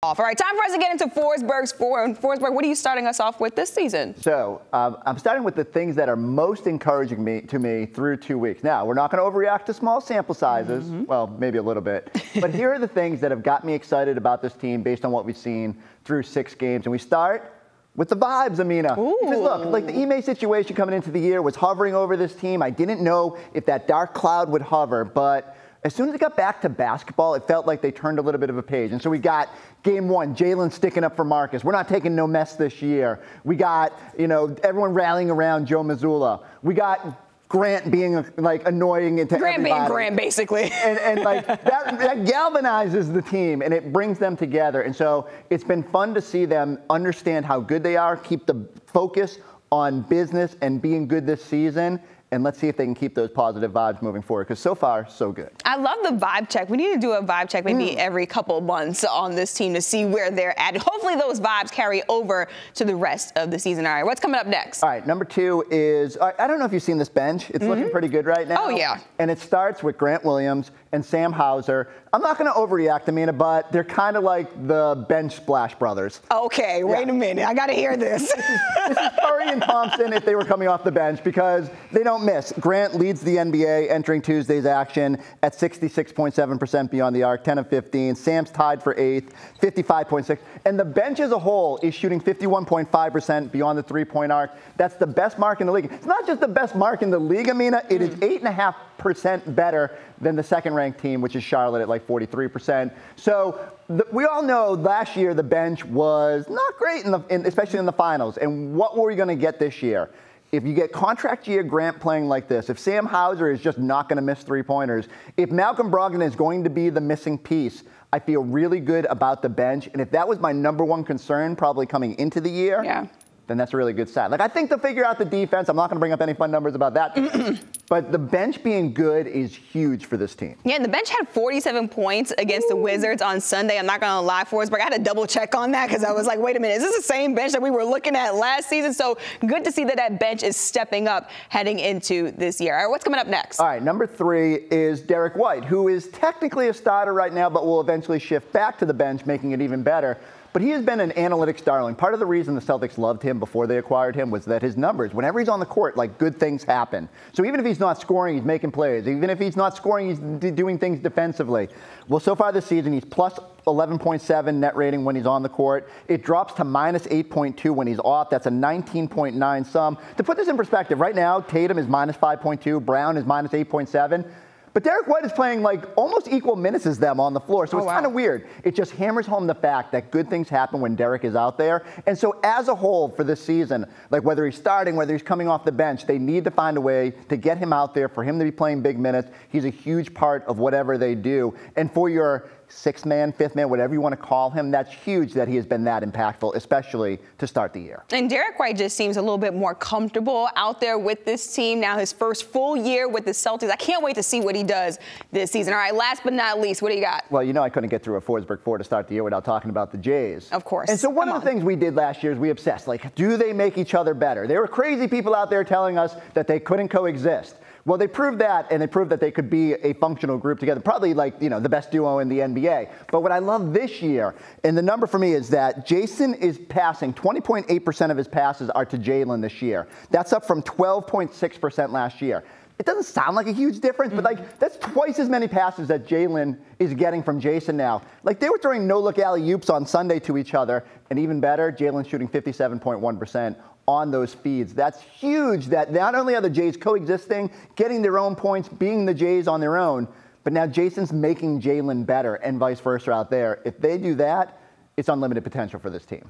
All right, time for us to get into Forsberg's four. And Forsberg, what are you starting us off with this season? So I'm starting with the things that are most encouraging to me through 2 weeks. Now, we're not going to overreact to small sample sizes. Well, maybe a little bit. But here are the things that have got me excited about this team based on what we've seen through 6 games. And we start with the vibes, Amina. Because look, like the Ime situation coming into the year was hovering over this team. I didn't know if that dark cloud would hover, but as soon as it got back to basketball, it felt like they turned a little bit of a page. And so we got game 1, Jaylen sticking up for Marcus. We're not taking no mess this year. We got, everyone rallying around Joe Mazzulla. We got Grant being like annoying into Grant everybody. being Grant, basically. And like that galvanizes the team and it brings them together. And so it's been fun to see them understand how good they are, keep the focus on business and being good this season. And let's see if they can keep those positive vibes moving forward, because so far, so good. I love the vibe check. We need to do a vibe check maybe every couple months on this team to see where they're at. Hopefully those vibes carry over to the rest of the season. All right, what's coming up next? All right, number 2 is, I don't know if you've seen this bench. It's looking pretty good right now. Oh, yeah. And it starts with Grant Williams and Sam Hauser. I'm not going to overreact, Amina, but they're kind of like the bench splash brothers. Okay, wait a minute. I got to hear this. This is Curry and Thompson if they were coming off the bench, because they don't miss. Grant leads the NBA entering Tuesday's action at 66.7% beyond the arc, 10 of 15. Sam's tied for 8th, 55.6. And the bench as a whole is shooting 51.5% beyond the three-point arc. That's the best mark in the league. It's not just the best mark in the league, Amina. It is 8.5% better than the second-ranked team, which is Charlotte at like 43%. So we all know last year the bench was not great, especially in the finals. And what were we going to get this year? If you get contract year Grant playing like this, if Sam Hauser is just not going to miss three-pointers, if Malcolm Brogdon is going to be the missing piece, I feel really good about the bench. And if that was my number 1 concern probably coming into the year, then that's a really good sign. Like, I think they'll figure out the defense. I'm not going to bring up any fun numbers about that. But the bench being good is huge for this team. Yeah, and the bench had 47 points against the Wizards on Sunday. I'm not going to lie, Forsberg, I had to double check on that because I was like, wait a minute, is this the same bench that we were looking at last season? So good to see that that bench is stepping up heading into this year. All right, what's coming up next? All right, number 3 is Derek White, who is technically a starter right now, but will eventually shift back to the bench, making it even better. But he has been an analytics darling. Part of the reason the Celtics loved him before they acquired him was that his numbers, whenever he's on the court, like, good things happen. So even if he's not scoring, he's making plays. Even if he's not scoring, he's doing things defensively. Well, so far this season, he's plus 11.7 net rating when he's on the court. It drops to minus 8.2 when he's off. That's a 19.9 sum. To put this in perspective, right now, Tatum is minus 5.2, Brown is minus 8.7. But Derek White is playing like almost equal minutes as them on the floor, so it's kind of weird. It just hammers home the fact that good things happen when Derek is out there. And so as a whole for this season, like whether he's starting, whether he's coming off the bench, they need to find a way to get him out there, for him to be playing big minutes. He's a huge part of whatever they do. And for your 6th man, 5th man, whatever you want to call him, that's huge that he has been that impactful, especially to start the year. And Derek White just seems a little bit more comfortable out there with this team. Now his first full year with the Celtics. I can't wait to see what he does this season. All right, last but not least, what do you got? Well, I couldn't get through a Forsberg 4 to start the year without talking about the Jays. Of course. And so one of the things we did last year is we obsessed. Like, do they make each other better? There were crazy people out there telling us that they couldn't coexist. Well, they proved that, and they proved that they could be a functional group together, probably like, the best duo in the NBA. But what I love this year, and the number for me is that Jayson is passing, 20.8% of his passes are to Jaylen this year. That's up from 12.6% last year. It doesn't sound like a huge difference, but like that's twice as many passes that Jaylen is getting from Jayson now. Like, they were throwing no-look alley-oops on Sunday to each other, and even better, Jaylen's shooting 57.1% on those feeds. That's huge that not only are the Jays coexisting, getting their own points, being the Jays on their own, but now Jayson's making Jaylen better and vice versa out there. If they do that, it's unlimited potential for this team.